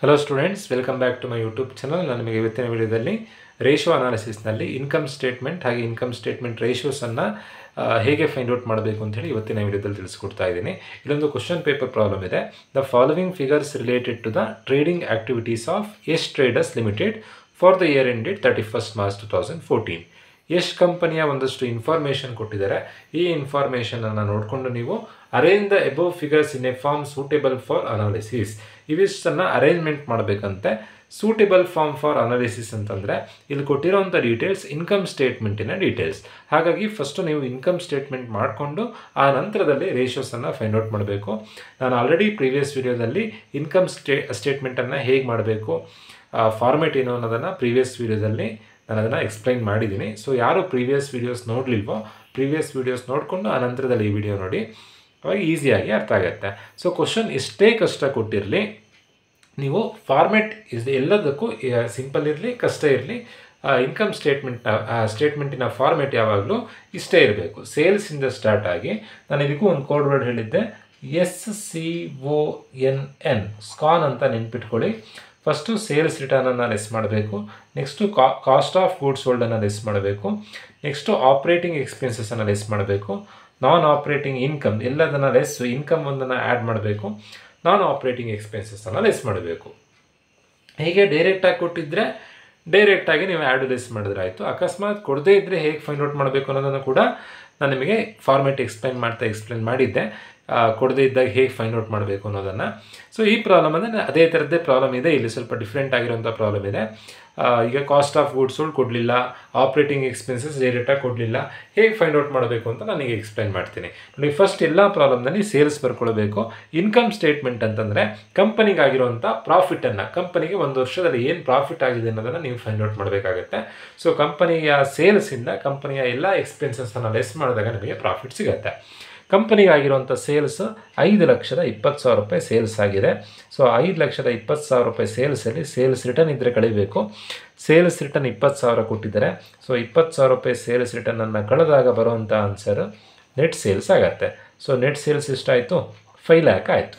Hello students, welcome back to my YouTube channel. ನಾನು ನಿಮಗೆ ಇವತ್ತಿನ ವಿಡಿಯೋದಲ್ಲಿ ರೇಷಿಯೋ ಅನಾಲಿಸಿಸ್ನಲ್ಲಿ ಇನ್ಕಮ್ ಸ್ಟೇಟ್ಮೆಂಟ್ ಹಾಗೆ ಇನ್ಕಮ್ ಸ್ಟೇಟ್ಮೆಂಟ್ ರೇಷಿಯೋಸನ್ನು ಹೇಗೆ ಫೈಂಡ್ ಔಟ್ ಮಾಡಬೇಕು ಅಂತ ಹೇಳಿ ಇವತ್ತಿನ ವಿಡಿಯೋದಲ್ಲಿ ತಿಳಿಸ್ಕೊಡ್ತಾ ಇದ್ದೀನಿ. ಇಲ್ಲೊಂದು ಕ್ವಶನ್ ಪೇಪರ್ ಪ್ರಾಬ್ಲಮ್ ಇದೆ. The following figures related to the trading activities of Yash traders limited for the year ended 31st March 2014. Yash ಕಂಪನಿಯ ಒಂದಷ್ಟು ಇನ್ಫಾರ್ಮೇಷನ್ ಕೊಟ್ಟಿದ್ದಾರೆ. ಈ ಇನ್ಫಾರ್ಮೇಷನನ್ನು ನೋಡಿಕೊಂಡು ನೀವು arrange the above figures in a form suitable for analysis, ಇವಿಷ್ಟನ್ನು arrangement ಮಾಡಬೇಕಂತೆ. ಸೂಟೇಬಲ್ ಫಾರ್ಮ್ ಫಾರ್ ಅನಾಲಿಸಿಸ್ ಅಂತಂದರೆ ಇಲ್ಲಿ ಕೊಟ್ಟಿರೋಂಥ ಡೀಟೇಲ್ಸ್ ಇನ್ಕಮ್ ಸ್ಟೇಟ್ಮೆಂಟಿನ ಡೀಟೇಲ್ಸ್. ಹಾಗಾಗಿ ಫಸ್ಟು ನೀವು ಇನ್ಕಮ್ ಸ್ಟೇಟ್ಮೆಂಟ್ ಮಾಡಿಕೊಂಡು ಆ ನಂತರದಲ್ಲಿ ರೇಷಿಯೋಸನ್ನು ಫೈಂಡ್ ಔಟ್ ಮಾಡಬೇಕು. ನಾನು ಆಲ್ರೆಡಿ ಪ್ರೀವಿಯಸ್ ವಿಡಿಯೋದಲ್ಲಿ ಇನ್ಕಮ್ ಸ್ಟೇಟ್ಮೆಂಟನ್ನು ಹೇಗೆ ಮಾಡಬೇಕು, ಫಾರ್ಮೇಟ್ ಏನು ಅನ್ನೋದನ್ನು ಪ್ರೀವಿಯಸ್ ವಿಡಿಯೋದಲ್ಲಿ ನಾನು ಅದನ್ನು ಎಕ್ಸ್ಪ್ಲೈನ್ ಮಾಡಿದ್ದೀನಿ. ಸೊ ಯಾರು ಪ್ರೀವಿಯಸ್ ವೀಡಿಯೋಸ್ ನೋಡಲಿಲ್ವೋ ಪ್ರೀವಿಯಸ್ ವೀಡಿಯೋಸ್ ನೋಡಿಕೊಂಡು ಆ ನಂತರದಲ್ಲಿ ಈ ವಿಡಿಯೋ ನೋಡಿ, ಅವಾಗ ಈಸಿಯಾಗಿ ಅರ್ಥ ಆಗುತ್ತೆ. ಸೊ ಕ್ವಶನ್ ಎಷ್ಟೇ ಕಷ್ಟ ಕೊಟ್ಟಿರಲಿ, ನೀವು ಫಾರ್ಮೆಟ್ ಎಲ್ಲದಕ್ಕೂ ಸಿಂಪಲ್ ಇರಲಿ ಕಷ್ಟ ಇರಲಿ, ಇನ್ಕಮ್ ಸ್ಟೇಟ್ಮೆಂಟಿನ ಫಾರ್ಮೆಟ್ ಯಾವಾಗಲೂ ಇಷ್ಟೇ ಇರಬೇಕು. ಸೇಲ್ಸಿಂದ ಸ್ಟಾರ್ಟ್ ಆಗಿ ನಾನು ಇದಕ್ಕೂ ಒಂದು ಕೋಡ್ ವರ್ಡ್ ಹೇಳಿದ್ದೆ, SCONN, ಸ್ಕಾನ್ ಅಂತ ನೆನ್ಪಿಟ್ಕೊಳ್ಳಿ. ಫಸ್ಟು ಸೇಲ್ಸ್ ರಿಟರ್ನನ್ನು ಲೆಸ್ ಮಾಡಬೇಕು, ನೆಕ್ಸ್ಟು ಕಾಸ್ಟ್ ಆಫ್ ಗೂಡ್ಸ್ ಸೋಲ್ಡನ್ನು ಲೆಸ್ ಮಾಡಬೇಕು, ನೆಕ್ಸ್ಟು ಆಪ್ರೇಟಿಂಗ್ ಎಕ್ಸ್ಪೆನ್ಸಸನ್ನು ಲೆಸ್ ಮಾಡಬೇಕು, ನಾನ್ ಆಪ್ರೇಟಿಂಗ್ ಇನ್ಕಮ್ ಎಲ್ಲದನ್ನು ಲೆಸ್, ಇನ್ಕಮ್ ಒಂದನ್ನು ಆ್ಯಡ್ ಮಾಡಬೇಕು, ನಾನ್ ಆಪ್ರೇಟಿಂಗ್ ಎಕ್ಸ್ಪೆನ್ಸಸನ್ನು ಲೆಸ್ ಮಾಡಬೇಕು. ಹೀಗೆ ಡೈರೆಕ್ಟಾಗಿ ಕೊಟ್ಟಿದ್ದರೆ ಡೈರೆಕ್ಟಾಗಿ ನೀವು ಆ್ಯಡ್ ಲೆಸ್ ಮಾಡಿದ್ರೆ ಆಯಿತು. ಅಕಸ್ಮಾತ್ ಕೊಡದೇ ಇದ್ದರೆ ಹೇಗೆ ಫೈಂಡ್ ಔಟ್ ಮಾಡಬೇಕು ಅನ್ನೋದನ್ನು ಕೂಡ ನಾನು ನಿಮಗೆ ಫಾರ್ಮೆಟ್ ಎಕ್ಸ್ಪ್ಲೈನ್ ಮಾಡಿದ್ದೆ, ಕೊಡದೇ ಇದ್ದಾಗ ಹೇಗೆ ಫೈಂಡ್ ಔಟ್ ಮಾಡಬೇಕು ಅನ್ನೋದನ್ನು. ಸೊ ಈ ಪ್ರಾಬ್ಲಮ್ ಅಂದರೆ ಅದೇ ಥರದ್ದೇ ಪ್ರಾಬ್ಲಮ್ ಇದೆ, ಇಲ್ಲಿ ಸ್ವಲ್ಪ ಡಿಫ್ರೆಂಟ್ ಆಗಿರೋಂಥ ಪ್ರಾಬ್ಲಮ್ ಇದೆ. ಈಗ ಕಾಸ್ಟ್ ಆಫ್ ಗೂಡ್ಸ್ ಸೋಲ್ಡ್ ಕೊಡಲಿಲ್ಲ, ಆಪ್ರೇಟಿಂಗ್ ಎಕ್ಸ್ಪೆನ್ಸಸ್ ಡೈರೆಕ್ಟಾಗಿ ಕೊಡಲಿಲ್ಲ, ಹೇಗೆ ಫೈಂಡ್ ಔಟ್ ಮಾಡಬೇಕು ಅಂತ ನನಗೆ ಎಕ್ಸ್ಪ್ಲೈನ್ ಮಾಡ್ತೀನಿ ನೋಡಿ. ಫಸ್ಟ್ ಎಲ್ಲ ಪ್ರಾಬ್ಲಮ್ನಲ್ಲಿ ಸೇಲ್ಸ್ ಬರ್ಕೊಳ್ಬೇಕು. ಇನ್ಕಮ್ ಸ್ಟೇಟ್ಮೆಂಟ್ ಅಂತಂದರೆ ಕಂಪನಿಗಾಗಿರುವಂಥ ಪ್ರಾಫಿಟನ್ನು, ಕಂಪನಿಗೆ ಒಂದು ವರ್ಷದಲ್ಲಿ ಏನು ಪ್ರಾಫಿಟ್ ಆಗಿದೆ ಅನ್ನೋದನ್ನು ನೀವು ಫೈಂಡ್ ಔಟ್ ಮಾಡಬೇಕಾಗತ್ತೆ. ಸೊ ಕಂಪನಿಯ ಸೇಲ್ಸಿಂದ ಕಂಪನಿಯ ಎಲ್ಲ ಎಕ್ಸ್ಪೆನ್ಸಸ್ಸನ್ನು ಲೆಸ್ ಮಾಡಿದಾಗ ನಿಮಗೆ ಪ್ರಾಫಿಟ್ ಸಿಗುತ್ತೆ. ಕಂಪನಿಗಾಗಿರುವಂಥ ಸೇಲ್ಸ್ 5,20,000 ರೂಪಾಯಿ ಸೇಲ್ಸ್ ಆಗಿದೆ. ಸೊ 5,20,000 ರೂಪಾಯಿ ಸೇಲ್ಸಲ್ಲಿ ಸೇಲ್ಸ್ ರಿಟರ್ನ್ ಇದ್ದರೆ ಕಳಿಬೇಕು. ಸೇಲ್ಸ್ ರಿಟರ್ನ್ 20,000 ಕೊಟ್ಟಿದ್ದಾರೆ. ಸೊ 20,000 ರೂಪಾಯಿ ಸೇಲ್ಸ್ ರಿಟರ್ನನ್ನು ಕಳೆದಾಗ ಬರುವಂಥ ಆನ್ಸರ್ ನೆಟ್ ಸೇಲ್ಸ್ ಆಗುತ್ತೆ. ಸೊ ನೆಟ್ ಸೇಲ್ಸ್ ಎಷ್ಟಾಯಿತು? 5 lakh ಆಯಿತು.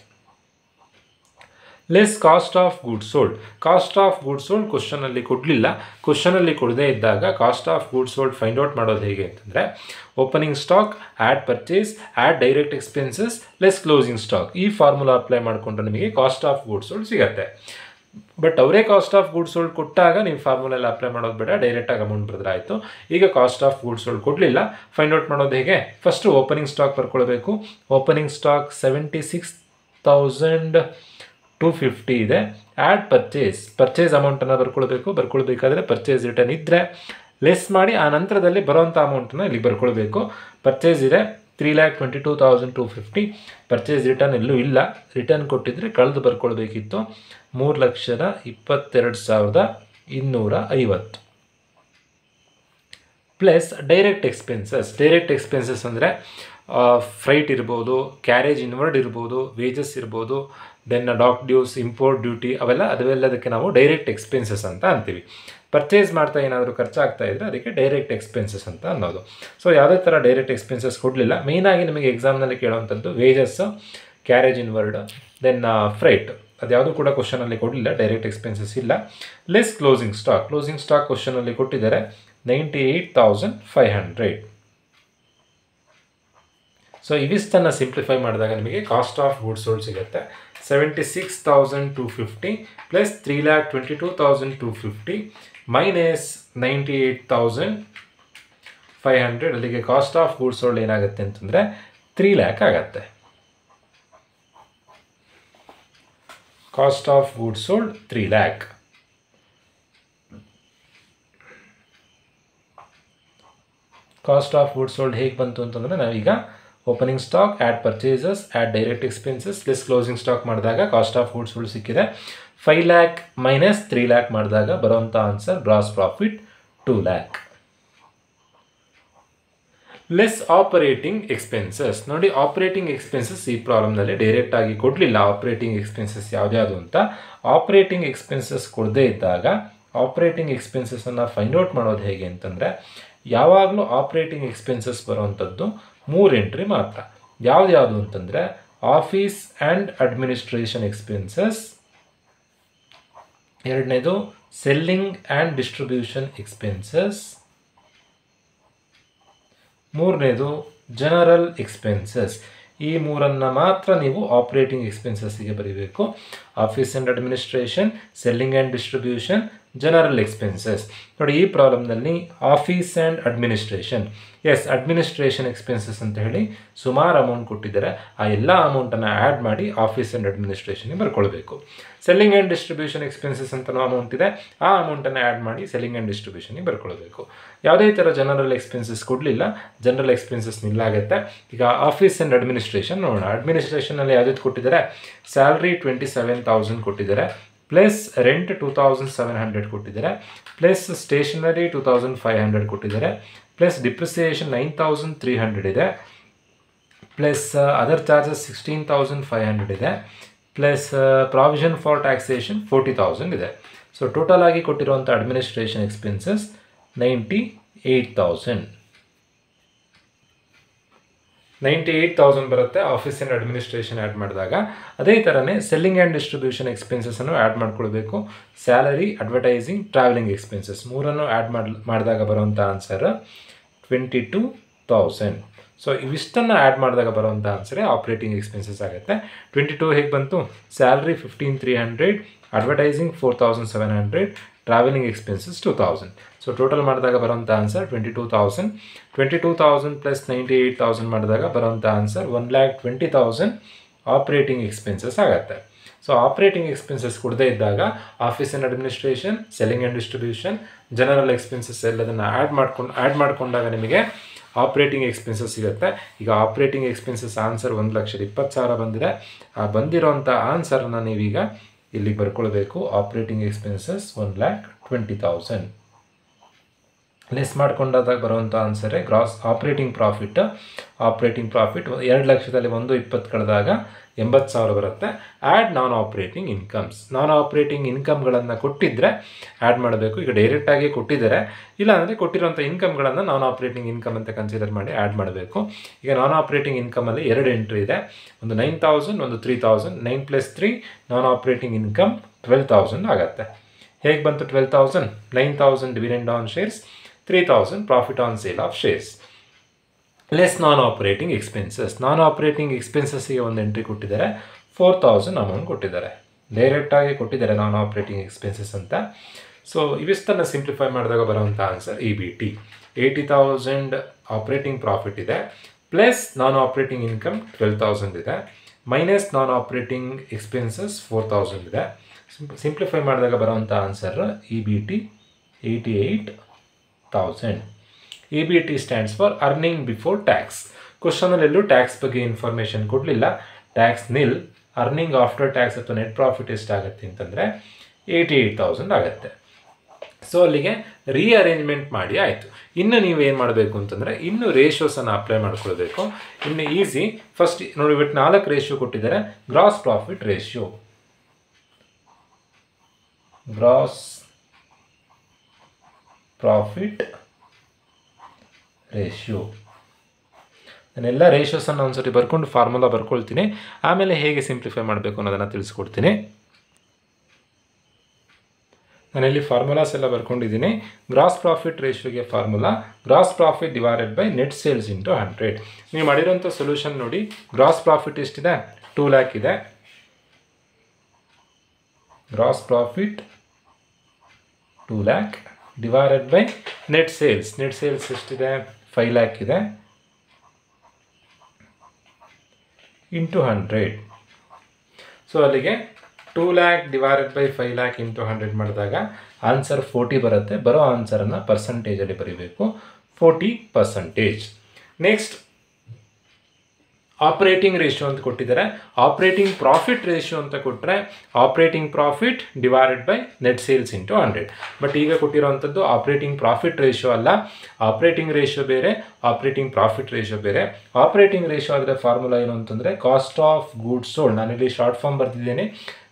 Less cost of goods sold. Cost of goods sold ಕ್ವಶನಲ್ಲಿ ಕೊಡಲಿಲ್ಲ. ಕ್ವಶನಲ್ಲಿ ಕೊಡದೇ ಇದ್ದಾಗ cost of goods sold find out ಮಾಡೋದು ಹೇಗೆ ಅಂತಂದರೆ, opening stock add purchase add direct expenses less closing stock, ಈ ಫಾರ್ಮುಲಾ ಅಪ್ಲೈ ಮಾಡಿಕೊಂಡ್ರೆ ನಿಮಗೆ ಕಾಸ್ಟ್ ಆಫ್ ಗೂಡ್ಸ್ ಸೋಲ್ಡ್ ಸಿಗುತ್ತೆ. ಬಟ್ ಅವರೇ ಕಾಸ್ಟ್ ಆಫ್ ಗೂಡ್ಸ್ ಸೋಲ್ಡ್ ಕೊಟ್ಟಾಗ ನೀವು ಫಾರ್ಮುಲಾ ಎಲ್ಲ ಅಪ್ಲೈ ಮಾಡೋದು ಬೇಡ, ಡೈರೆಕ್ಟಾಗಿ ಅಮೌಂಟ್ ಬರೆದ್ರೆ ಆಯಿತು. ಈಗ ಕಾಸ್ಟ್ ಆಫ್ ಗೂಡ್ಸ್ ಸೋಲ್ಡ್ ಕೊಡಲಿಲ್ಲ, ಫೈಂಡ್ ಔಟ್ ಮಾಡೋದು ಹೇಗೆ? ಫಸ್ಟು ಓಪನಿಂಗ್ ಸ್ಟಾಕ್ ಬರ್ಕೊಳ್ಬೇಕು. ಓಪನಿಂಗ್ ಸ್ಟಾಕ್ 76,250 ಇದೆ. ಆ್ಯಡ್ ಪರ್ಚೇಸ್ ಅಮೌಂಟನ್ನು ಬರ್ಕೊಳ್ಬೇಕಾದ್ರೆ ಪರ್ಚೇಸ್ ರಿಟರ್ನ್ ಇದ್ದರೆ ಲೆಸ್ ಮಾಡಿ ಆ ನಂತರದಲ್ಲಿ ಬರೋವಂಥ ಅಮೌಂಟನ್ನು ಇಲ್ಲಿ ಬರ್ಕೊಳ್ಬೇಕು. ಪರ್ಚೇಸ್ ಇದೆ 3,22,250. ಪರ್ಚೇಸ್ ರಿಟರ್ನ್ ಎಲ್ಲೂ ಇಲ್ಲ, ರಿಟರ್ನ್ ಕೊಟ್ಟಿದ್ದರೆ ಕಳೆದು ಬರ್ಕೊಳ್ಬೇಕಿತ್ತು 3,22,250 ಪ್ಲಸ್ ಡೈರೆಕ್ಟ್ ಎಕ್ಸ್ಪೆನ್ಸಸ್ ಅಂದರೆ ಫ್ರೈಟ್ ಇರ್ಬೋದು, ಕ್ಯಾರೇಜ್ ಇನ್ವರ್ಡ್ ಇರ್ಬೋದು, ವೇಜಸ್ ಇರ್ಬೋದು, then dock dues, import duty, ಅವೆಲ್ಲದಕ್ಕೆ ನಾವು ಡೈರೆಕ್ಟ್ ಎಕ್ಸ್ಪೆನ್ಸಸ್ ಅಂತ ಅಂತೀವಿ. ಪರ್ಚೇಸ್ ಮಾಡ್ತಾ ಏನಾದರೂ ಖರ್ಚಾಗ್ತಾ ಇದ್ದರೆ ಅದಕ್ಕೆ ಡೈರೆಕ್ಟ್ ಎಕ್ಸ್ಪೆನ್ಸಸ್ ಅಂತ ಅನ್ನೋದು. ಸೊ ಯಾವುದೇ ಥರ ಡೈರೆಕ್ಟ್ ಎಕ್ಸ್ಪೆನ್ಸಸ್ ಕೊಡಲಿಲ್ಲ. ಮೇಯ್ನಾಗಿ ನಿಮಗೆ ಎಕ್ಸಾಮ್ನಲ್ಲಿ ಕೇಳುವಂಥದ್ದು wages, carriage inward, then freight, ಅದು ಯಾವುದೂ ಕೂಡ ಕ್ವಶನಲ್ಲಿ ಕೊಡಲಿಲ್ಲ, ಡೈರೆಕ್ಟ್ ಎಕ್ಸ್ಪೆನ್ಸಸ್ ಇಲ್ಲ. ಲೆಸ್ ಕ್ಲೋಸಿಂಗ್ ಸ್ಟಾಕ್ ಕ್ವಶನಲ್ಲಿ ಕೊಟ್ಟಿದ್ದಾರೆ 98,500. ಸೊ ಇವಿಷ್ಟನ್ನು ಸಿಂಪ್ಲಿಫೈ ಮಾಡಿದಾಗ ನಿಮಗೆ ಕಾಸ್ಟ್ ಆಫ್ ಗೂಡ್ಸ್ ಸೋಲ್ಡ್ ಸಿಗುತ್ತೆ 76,250 ಪ್ಲಸ್ 3,22,250 ಮೈನಸ್ 98,500. ಅಲ್ಲಿಗೆ ಕಾಸ್ಟ್ ಆಫ್ ಗೂಡ್ಸ್ ಸೋಲ್ಡ್ ಏನಾಗುತ್ತೆ ಅಂತಂದರೆ 3 lakh ಆಗುತ್ತೆ. Cost of goods sold 3 lakh. Cost of goods sold ಹೇಗೆ ಬಂತು ಅಂತಂದರೆ, ನಾವೀಗ opening stock add purchases add direct expenses less closing stock ಮಾಡಿದಾಗ ಕಾಸ್ಟ್ ಆಫ್ ಗೂಡ್ಸ್ ಸೋಲ್ಡ್ ಸಿಕ್ಕಿದೆ. 5 lakh ಮೈನಸ್ 3 lakh ಮಾಡಿದಾಗ ಬರೋವಂಥ answer gross profit 2 lakh. Less operating expenses. ನೋಡಿ, operating expenses ಈ ಪ್ರಾಬ್ಲಮ್ನಲ್ಲಿ ಡೈರೆಕ್ಟಾಗಿ ಕೊಡಲಿಲ್ಲ ಆಪರೇಟಿಂಗ್ ಎಕ್ಸ್ಪೆನ್ಸಸ್ ಯಾವ್ದು ಅಂತ. ಆಪರೇಟಿಂಗ್ ಎಕ್ಸ್ಪೆನ್ಸಸ್ ಕೊಡದೇ ಇದ್ದಾಗ ಆಪರೇಟಿಂಗ್ ಎಕ್ಸ್ಪೆನ್ಸಸನ್ನು ಫೈಂಡ್ ಔಟ್ ಮಾಡೋದು ಹೇಗೆ ಅಂತಂದರೆ, ಯಾವಾಗಲೂ ಆಪರೇಟಿಂಗ್ ಎಕ್ಸ್ಪೆನ್ಸಸ್ ಬರುವಂಥದ್ದು 3 ಎಂಟ್ರಿ ಮಾತ್ರ. ಯಾವುದು ಅಂತಂದರೆ ಆಫೀಸ್ ಆ್ಯಂಡ್ ಅಡ್ಮಿನಿಸ್ಟ್ರೇಷನ್ ಎಕ್ಸ್ಪೆನ್ಸಸ್, ಎರಡನೇದು ಸೆಲ್ಲಿಂಗ್ ಆ್ಯಂಡ್ ಡಿಸ್ಟ್ರಿಬ್ಯೂಷನ್ ಎಕ್ಸ್ಪೆನ್ಸಸ್. ಮೂರನೇದು ಜನರಲ್ ಎಕ್ಸ್ಪೆನ್ಸಸ್. ಈ ಮೂರನ್ನು ಮಾತ್ರ ನೀವು ಆಪರೇಟಿಂಗ್ ಎಕ್ಸ್ಪೆನ್ಸಸ್ಸಿಗೆ ಬರೀಬೇಕು. Office and administration, selling and distribution, general expenses. ನೋಡಿ, ಈ ಪ್ರಾಬ್ಲಮ್ನಲ್ಲಿ office and administration, administration expenses ಅಂತ ಹೇಳಿ ಸುಮಾರು ಅಮೌಂಟ್ ಕೊಟ್ಟಿದ್ದಾರೆ. ಆ ಎಲ್ಲ ಅಮೌಂಟನ್ನು ಆ್ಯಡ್ ಮಾಡಿ ಆಫೀಸ್ ಆ್ಯಂಡ್ ಅಡ್ಮಿನಿಸ್ಟ್ರೇಷನ್ಗೆ ಬರ್ಕೊಳ್ಬೇಕು. ಸೆಲ್ಲಿಂಗ್ ಆ್ಯಂಡ್ ಡಿಸ್ಟ್ರಿಬ್ಯೂಷನ್ ಎಕ್ಸ್ಪೆನ್ಸಸ್ ಅಂತಲೂ ಅಮೌಂಟ್ ಇದೆ, ಆ ಅಮೌಂಟನ್ನು ಆ್ಯಡ್ ಮಾಡಿ ಸೆಲ್ಲಿಂಗ್ ಆ್ಯಂಡ್ ಡಿಸ್ಟ್ರಿಬ್ಯೂಷನ್ಗೆ ಬರ್ಕೊಳ್ಬೇಕು. ಯಾವುದೇ ಥರ ಜನರಲ್ ಎಕ್ಸ್ಪೆನ್ಸಸ್ ಕೊಡಲಿಲ್ಲ, ಜನರಲ್ ಎಕ್ಸ್ಪೆನ್ಸಸ್ ನಿಲ್ಲಾಗುತ್ತೆ. ಈಗ ಆಫೀಸ್ ಆ್ಯಂಡ್ ಅಡ್ಮಿನಿಸ್ಟ್ರೇಷನ್ ನೋಡೋಣ. ಅಡ್ಮಿನಿಸ್ಟ್ರೇಷನಲ್ಲಿ ಯಾವ್ದು ಕೊಟ್ಟಿದ್ದಾರೆ? ಸ್ಯಾಲ್ರಿ 27,000 ಕೊಟ್ಟಿದ್ದಾರೆ, ಪ್ಲಸ್ ರೆಂಟ್ 2,700 ಕೊಟ್ಟಿದ್ದಾರೆ, ಪ್ಲಸ್ ಸ್ಟೇಷನರಿ 2,500 ಕೊಟ್ಟಿದ್ದಾರೆ, ಪ್ಲಸ್ ಡಿಪ್ರಿಸಿಯೇಷನ್ 9,300 ಇದೆ, ಪ್ಲಸ್ ಅದರ್ ಚಾರ್ಜಸ್ 16,500 ಇದೆ, ಪ್ಲಸ್ ಪ್ರಾವಿಷನ್ ಫಾರ್ ಟ್ಯಾಕ್ಸೇಷನ್ 40,000 ಇದೆ. ಸೊ ಟೋಟಲ್ ಆಗಿ ಕೊಟ್ಟಿರುವಂಥ ಅಡ್ಮಿನಿಸ್ಟ್ರೇಷನ್ ಎಕ್ಸ್ಪೆನ್ಸಸ್ 98,000. 98,000 ಬರುತ್ತೆ ಆಫೀಸ್ ಆ್ಯಂಡ್ ಅಡ್ಮಿನಿಸ್ಟ್ರೇಷನ್ ಆ್ಯಡ್ ಮಾಡಿದಾಗ. ಅದೇ ಥರನೇ ಸೆಲ್ಲಿಂಗ್ ಆ್ಯಂಡ್ ಡಿಸ್ಟ್ರಿಬ್ಯೂಷನ್ ಎಕ್ಸ್ಪೆನ್ಸಸ್ಸನ್ನು ಆ್ಯಡ್ ಮಾಡ್ಕೊಳ್ಬೇಕು. ಸ್ಯಾಲರಿ, ಅಡ್ವರ್ಟೈಸಿಂಗ್, ಟ್ರಾವೆಲಿಂಗ್ ಎಕ್ಸ್ಪೆನ್ಸಸ್ ಮೂರನ್ನು ಆ್ಯಡ್ ಮಾಡಿದಾಗ ಬರುವಂಥ ಆನ್ಸರ್ 22,000. ಸೊ ಇವಿಷ್ಟನ್ನು ಆ್ಯಡ್ ಮಾಡಿದಾಗ ಬರುವಂಥ ಆನ್ಸರೇ ಆಪ್ರೇಟಿಂಗ್ ಎಕ್ಸ್ಪೆನ್ಸಸ್ ಆಗುತ್ತೆ. 22 ಹೇಗೆ ಬಂತು? Salary 15,300, advertising 4,700, travelling expenses 2,000. So total ಮಾಡಿದಾಗ ಬರೋಂಥ ಆನ್ಸರ್ 22,000. 22,000 ಪ್ಲಸ್ 98,000 ಮಾಡಿದಾಗ ಬರೋಂಥ ಆನ್ಸರ್ 1,20,000 ಆಪ್ರೇಟಿಂಗ್ ಎಕ್ಸ್ಪೆನ್ಸಸ್ ಆಗುತ್ತೆ. ಸೊ ಆಪ್ರೇಟಿಂಗ್ ಎಕ್ಸ್ಪೆನ್ಸಸ್ ಕೊಡದೇ ಇದ್ದಾಗ office and administration, selling and distribution, general expenses ಎಲ್ಲದನ್ನು ಆ್ಯಡ್ ಮಾಡಿಕೊಂಡಾಗ ನಿಮಗೆ ಆಪ್ರೇಟಿಂಗ್ ಎಕ್ಸ್ಪೆನ್ಸಸ್ ಸಿಗುತ್ತೆ. ಈಗ ಆಪ್ರೇಟಿಂಗ್ ಎಕ್ಸ್ಪೆನ್ಸಸ್ ಆನ್ಸರ್ 1,20,000 ಬಂದಿದೆ. ಆ ಬಂದಿರೋಂಥ ಆನ್ಸರನ್ನು ನೀವೀಗ ಇಲ್ಲಿಗೆ ಬರ್ಕೊಳ್ಬೇಕು. ಆಪ್ರೇಟಿಂಗ್ ಎಕ್ಸ್ಪೆನ್ಸಸ್ 1,20,000 ಲೆಸ್ ಮಾಡ್ಕೊಂಡಾಗ ಬರುವಂಥ ಆನ್ಸರೇ gross operating profit. Operating profit 2,00,000ದಲ್ಲಿ 1,20 ಕಳೆದಾಗ 80,000 ಬರುತ್ತೆ. Add non operating incomes. Non operating ಇನ್ಕಮ್ಗಳನ್ನು ಕೊಟ್ಟಿದ್ದರೆ ಆ್ಯಡ್ ಮಾಡಬೇಕು. ಈಗ ಡೈರೆಕ್ಟಾಗಿ ಕೊಟ್ಟಿದ್ದಾರೆ, ಇಲ್ಲಾಂದರೆ ಕೊಟ್ಟಿರೋಂಥ ಇನ್ಕಮ್ಗಳನ್ನು ನಾನ್ ಆಪ್ರೇಟಿಂಗ್ ಇನ್ಕಮ್ ಅಂತ ಕನ್ಸಿಡರ್ ಮಾಡಿ ಆ್ಯಡ್ ಮಾಡಬೇಕು. ಈಗ ನಾನ್ ಆಪ್ರೇಟಿಂಗ್ ಇನ್ಕಮಲ್ಲಿ 2 ಎಂಟ್ರಿ ಇದೆ, ಒಂದು 9,000, ಒಂದು 3,000. 9 + 3 ನಾನ್ ಆಪ್ರೇಟಿಂಗ್ ಇನ್ಕಮ್ 12,000 ಆಗುತ್ತೆ. ಹೇಗೆ ಬಂತು 12,000? 9,000 dividend on shares, 3,000 profit on sale of shares, less non operating expenses. Non operating ಎಕ್ಸ್ಪೆನ್ಸಸ್ಸಿಗೆ ಒಂದು ಎಂಟ್ರಿ ಕೊಟ್ಟಿದ್ದಾರೆ, 4,000 ಅಮೌಂಟ್ ಕೊಟ್ಟಿದ್ದಾರೆ. ಡೈರೆಕ್ಟಾಗಿ ಕೊಟ್ಟಿದ್ದಾರೆ ನಾನ್ ಆಪ್ರೇಟಿಂಗ್ ಎಕ್ಸ್ಪೆನ್ಸಸ್ ಅಂತ. ಸೊ ಇವಿಷ್ಟನ್ನು ಸಿಂಪ್ಲಿಫೈ ಮಾಡಿದಾಗ ಬರುವಂಥ ಆನ್ಸರ್ EBT 80,000 ಆಪ್ರೇಟಿಂಗ್ ಪ್ರಾಫಿಟ್ ಇದೆ, ಪ್ಲಸ್ ನಾನ್ ಆಪ್ರೇಟಿಂಗ್ ಇನ್ಕಮ್ 12,000 ಇದೆ, ಮೈನಸ್ ನಾನ್ ಆಪ್ರೇಟಿಂಗ್ ಎಕ್ಸ್ಪೆನ್ಸಸ್ 4,000 ಇದೆ. ಸಿಂಪ್ಲಿಫೈ ಮಾಡಿದಾಗ ಬರುವಂಥ answer EBT 88,000. EBT stands for earning before tax. ಕ್ವಶನಲ್ಲೆಲ್ಲೂ ಟ್ಯಾಕ್ಸ್ ಬಗ್ಗೆ ಇನ್ಫಾರ್ಮೇಷನ್ ಕೊಡಲಿಲ್ಲ. Tax nil, earning after tax ಅಥವಾ ನೆಟ್ ಪ್ರಾಫಿಟ್ ಎಷ್ಟಾಗುತ್ತೆ ಅಂತಂದರೆ 88,000 ಆಗುತ್ತೆ. ಸೊ ಅಲ್ಲಿಗೆ ರೀಅರೇಂಜ್ಮೆಂಟ್ ಮಾಡಿ ಆಯಿತು. ಇನ್ನು ನೀವೇನು ಮಾಡಬೇಕು ಅಂತಂದರೆ ಇನ್ನು ರೇಷಿಯೋಸನ್ನು ಅಪ್ಲೈ ಮಾಡ್ಕೊಳ್ಬೇಕು. ಇನ್ನು ಈಸಿ. ಫಸ್ಟ್ ನೋಡಿ, ಇವತ್ತು 4 ರೇಷಿಯೋ ಕೊಟ್ಟಿದ್ದಾರೆ. Gross profit ratio, gross profit ratio. ನಾನೆಲ್ಲ ರೇಷಿಯೋಸನ್ನು ಒಂದ್ಸರಿ ಬರ್ಕೊಂಡು ಫಾರ್ಮುಲಾ ಬರ್ಕೊಳ್ತೀನಿ, ಆಮೇಲೆ ಹೇಗೆ ಸಿಂಪ್ಲಿಫೈ ಮಾಡಬೇಕು ಅನ್ನೋದನ್ನು ತಿಳಿಸ್ಕೊಡ್ತೀನಿ. ನಾನಿಲ್ಲಿ ಫಾರ್ಮುಲಾಸ್ ಎಲ್ಲ ಬರ್ಕೊಂಡಿದ್ದೀನಿ. ಗ್ರಾಸ್ ಪ್ರಾಫಿಟ್ ರೇಷಿಯೋಗೆ formula gross profit divided by net sales into 100. ನೀವು ಮಾಡಿರೋಂಥ ಸೊಲ್ಯೂಷನ್ ನೋಡಿ. ಗ್ರಾಸ್ ಪ್ರಾಫಿಟ್ ಎಷ್ಟಿದೆ? 2 lakh ಇದೆ. Gross profit 2 lakh divided by net sales. Net sales ಎಷ್ಟಿದೆ? 5 lakh ಇದೆ, ಇಂಟು 100. ಸೊ ಅಲ್ಲಿಗೆ 2 lakh divided by 5 lakh into 100 ಮಾಡಿದಾಗ ಆನ್ಸರ್ 40 ಬರುತ್ತೆ. ಬರೋ ಆನ್ಸರನ್ನು ಪರ್ಸಂಟೇಜಲ್ಲಿ ಬರೀಬೇಕು, 40%. ನೆಕ್ಸ್ಟ್ ಆಪ್ರೇಟಿಂಗ್ ರೇಷಿಯೋ ಅಂತ ಕೊಟ್ಟಿದ್ದಾರೆ. ಆಪ್ರೇಟಿಂಗ್ ಪ್ರಾಫಿಟ್ ರೇಷಿಯೋ ಅಂತ ಕೊಟ್ಟರೆ operating profit divided by net sales into 100. But ಈಗ ಕೊಟ್ಟಿರೋವಂಥದ್ದು ಆಪ್ರೇಟಿಂಗ್ ಪ್ರಾಫಿಟ್ ರೇಷಿಯೋ ಅಲ್ಲ. ಆಪ್ರೇಟಿಂಗ್ ರೇಷಿಯೋ ಬೇರೆ, ಆಪ್ರೇಟಿಂಗ್ ಪ್ರಾಫಿಟ್ ರೇಷಿಯೋ ಬೇರೆ. ಆಪ್ರೇಟಿಂಗ್ ರೇಷಿಯೋ ಆದರೆ ಫಾರ್ಮುಲಾ ಏನು ಅಂತಂದರೆ ಕಾಸ್ಟ್ ಆಫ್ ಗೂಡ್ಸ್ ಸೋಲ್ಡ್. ನಾನಿಲ್ಲಿ ಶಾರ್ಟ್ ಫಾರ್ಮ್ ಬರ್ತಿದ್ದೇನೆ,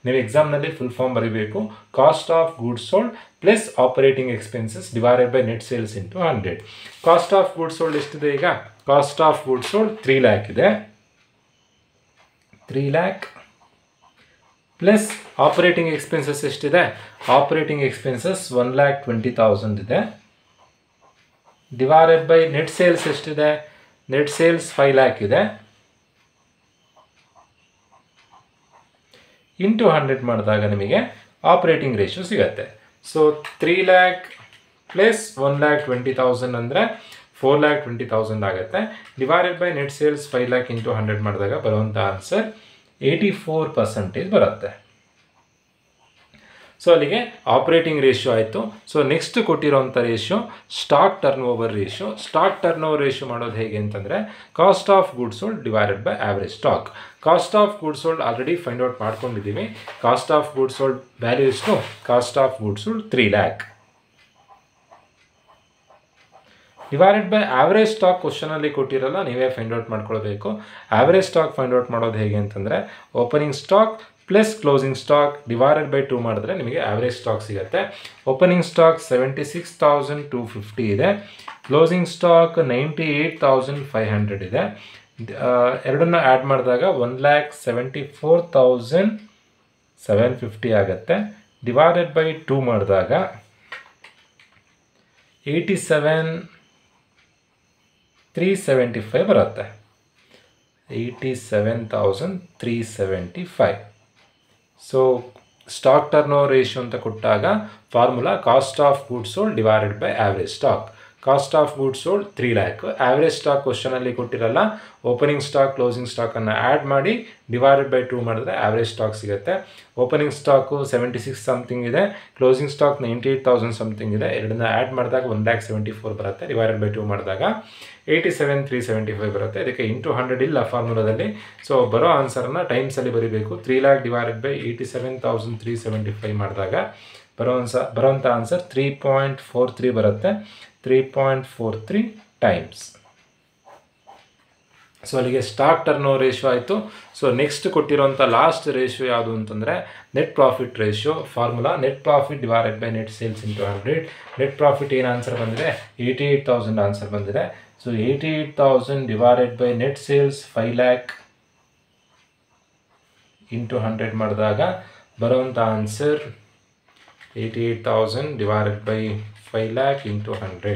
ನೀವು ಎಕ್ಸಾಮ್ನಲ್ಲಿ ಫುಲ್ ಫಾರ್ಮ್ ಬರೀಬೇಕು. Cost of goods sold plus operating expenses divided by net sales into 100. Cost of goods sold ಎಷ್ಟಿದೆ? ಈಗ cost of goods sold 3 lakh ಇದೆ. 3 lakh plus operating expenses ಎಷ್ಟಿದೆ? Operating expenses 1,20,000 ಇದೆ. Divided by net sales ಎಷ್ಟಿದೆ? Net sales 5 lakh ಇದೆ. Into 100 ಮಾಡಿದಾಗ ನಿಮಗೆ operating ratio ಸಿಗುತ್ತೆ. ಸೊ 3 lakh ಪ್ಲಸ್ 1,20,000 ಅಂದರೆ 4,20,000 ಆಗುತ್ತೆ. Divided by net sales 5 lakh into 100 ಮಾಡಿದಾಗ ಬರುವಂಥ ಆನ್ಸರ್ 84% ಬರುತ್ತೆ. ಸೊ ಅಲ್ಲಿಗೆ ಆಪರೇಟಿಂಗ್ ರೇಷಿಯೋ ಆಯಿತು. ಸೊ ನೆಕ್ಸ್ಟ್ ಕೊಟ್ಟಿರೋಂಥ ratio stock turnover ratio. Stock turnover ratio ಮಾಡೋದು ಹೇಗೆ ಅಂತಂದರೆ cost of goods sold divided by average stock. Cost of goods sold already find out ಮಾಡ್ಕೊಂಡಿದ್ದೀವಿ. Cost of goods sold value ಎಷ್ಟು? Cost of goods sold 3 lakh divided by average stock. ಕ್ವಶನಲ್ಲಿ ಕೊಟ್ಟಿರಲ್ಲ, ನೀವೇ find out ಮಾಡ್ಕೊಳ್ಬೇಕು. Average stock find out ಮಾಡೋದು ಹೇಗೆ ಅಂತಂದರೆ opening stock plus closing stock divided by 2 ಮಾಡಿದ್ರೆ ನಿಮಗೆ ಆವ್ರೇಜ್ ಸ್ಟಾಕ್ ಸಿಗುತ್ತೆ. ಓಪನಿಂಗ್ ಸ್ಟಾಕ್ 76,250 ಇದೆ. ಕ್ಲೋಸಿಂಗ್ ಸ್ಟಾಕ್ 98,500 ಇದೆ. ಎರಡನ್ನ ಆ್ಯಡ್ ಮಾಡಿದಾಗ 1,74,750 ಆಗುತ್ತೆ. ಡಿವೈಡೆಡ್ ಬೈ 2 ಮಾಡಿದಾಗ 87,375 ಬರುತ್ತೆ. 87,375. So stock turnover ratio ಅಂತ ಕೊಟ್ಟಾಗ formula cost of goods sold divided by average stock. Cost of goods sold 3 lakh. Average stock ಕ್ವಶನಲ್ಲಿ ಕೊಟ್ಟಿರಲ್ಲ, ಓಪನಿಂಗ್ ಸ್ಟಾಕ್ ಕ್ಲೋಸಿಂಗ್ ಸ್ಟಾಕನ್ನು ಆ್ಯಡ್ ಮಾಡಿ ಡಿವೈಡೆಡ್ ಬೈ 2 ಮಾಡಿದ್ರೆ ಆವ್ರೇಜ್ ಸ್ಟಾಕ್ ಸಿಗುತ್ತೆ. ಓಪನಿಂಗ್ ಸ್ಟಾಕು 76 ಸಮಥಿಂಗ್ ಇದೆ, closing stock 98,000 something ಇದೆ. ಎರಡನ್ನ ಆ್ಯಡ್ ಮಾಡಿದಾಗ 1,74,000 ಬರುತ್ತೆ. ಡಿವೈಡೆಡ್ ಬೈ 2 ಮಾಡಿದಾಗ 87,375 ಬರುತ್ತೆ. ಇದಕ್ಕೆ ಇಂಟು 100 ಇಲ್ಲ ಫಾರ್ಮುಲಾದಲ್ಲಿ. ಸೊ ಬರೋ ಆನ್ಸರನ್ನು ಟೈಮ್ಸಲ್ಲಿ ಬರೀಬೇಕು. 3 lakh ಡಿವೈಡೆಡ್ ಬೈ 87,375 ಮಾಡಿದಾಗ ಬರೋಂಥ ಆನ್ಸರ್ 3.43 ಬರುತ್ತೆ. 3.43 ಟೈಮ್ಸ್. ಸೊ ಅಲ್ಲಿಗೆ ಸ್ಟಾಕ್ ಟರ್ನ್ ಓವರ್ ರೇಷಿಯೋ ಆಯಿತು. ಸೊ ನೆಕ್ಸ್ಟ್ ಕೊಟ್ಟಿರೋಂಥ ಲಾಸ್ಟ್ ರೇಷಿಯೋ ಯಾವುದು ಅಂತಂದರೆ net profit ratio. Formula net profit divided by net sales into 100. Net profit ಏನು ಆನ್ಸರ್ ಬಂದಿದೆ? 88,000 ಆನ್ಸರ್ ಬಂದಿದೆ. So 88,000 divided by net sales 5 lakh into 100 ಮಾಡಿದಾಗ ಬರುವಂಥ answer 88,000 divided by 5 lakh into 100.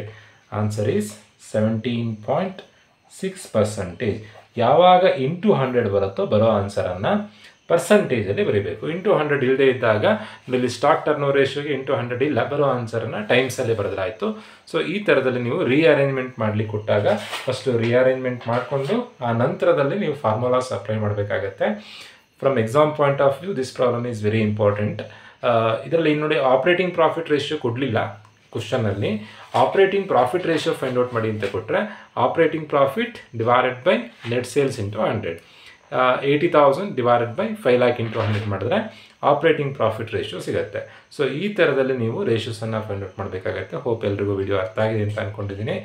Answer is 17.6%. ಯಾವಾಗ into 100 ಬರುತ್ತೋ ಬರೋ ಆನ್ಸರನ್ನು ಪರ್ಸಂಟೇಜಲ್ಲಿ ಬರೀಬೇಕು. ಇಂಟು 100 ಇಲ್ಲದೆ ಇದ್ದಾಗ ಇಲ್ಲಿ ಸ್ಟಾಕ್ ಟರ್ನ್ ಓವರ್ ರೇಷಿಯೋಗೆ ಇಂಟು 100 ಇಲ್ಲ, ಬರೋ ಆನ್ಸರನ್ನು ಟೈಮ್ಸಲ್ಲಿ ಬರೆದ್ರಾಯಿತು. ಸೊ ಈ ಥರದಲ್ಲಿ ನೀವು ರೀಅರೇಂಜ್ಮೆಂಟ್ ಮಾಡಲಿಕ್ಕೆ ಕೊಟ್ಟಾಗ ಫಸ್ಟು ರೀಅರೇಂಜ್ಮೆಂಟ್ ಮಾಡಿಕೊಂಡು ಆ ನಂತರದಲ್ಲಿ ನೀವು ಫಾರ್ಮುಲಾಸ್ ಅಪ್ಲೈ ಮಾಡಬೇಕಾಗತ್ತೆ. From exam point of view this problem is very important. ಇದರಲ್ಲಿ ನೋಡಿ ಆಪ್ರೇಟಿಂಗ್ ಪ್ರಾಫಿಟ್ ರೇಷಿಯೋ ಕೊಡಲಿಲ್ಲ ಕ್ವಶನಲ್ಲಿ. Operating profit ratio find out ಮಾಡಿ ಅಂತ ಕೊಟ್ಟರೆ operating profit divided by net sales into 100. 80,000 divided by 5 lakh into 100 ಮಾಡಿದ್ರೆ operating profit ratio ಸಿಗುತ್ತೆ. So ಈ ಥರದಲ್ಲಿ ನೀವು ರೇಷಿಯೋಸನ್ನು ಫೈಂಡ್ ಔಟ್ ಮಾಡಬೇಕಾಗತ್ತೆ. ಹೋಪ್ ಎಲ್ರಿಗೂ ವಿಡಿಯೋ ಅರ್ಥ ಆಗಿದೆ ಅಂತ ಅಂದ್ಕೊಂಡಿದ್ದೀನಿ.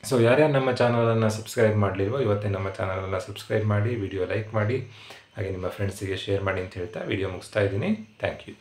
ಸೊ ಯಾರ್ಯಾರು ನಮ್ಮ ಚಾನಲನ್ನು ಸಬ್ಸ್ಕ್ರೈಬ್ ಮಾಡಲಿಲ್ವೋ ಇವತ್ತೇ ನಮ್ಮ ಚಾನಲನ್ನು ಸಬ್ಸ್ಕ್ರೈಬ್ ಮಾಡಿ, ವಿಡಿಯೋ ಲೈಕ್ ಮಾಡಿ, ಹಾಗೆ ನಿಮ್ಮ ಫ್ರೆಂಡ್ಸಿಗೆ ಶೇರ್ ಮಾಡಿ ಅಂತ ಹೇಳ್ತಾ ವಿಡಿಯೋ ಮುಗಿಸ್ತಾ ಇದ್ದೀನಿ. Thank you.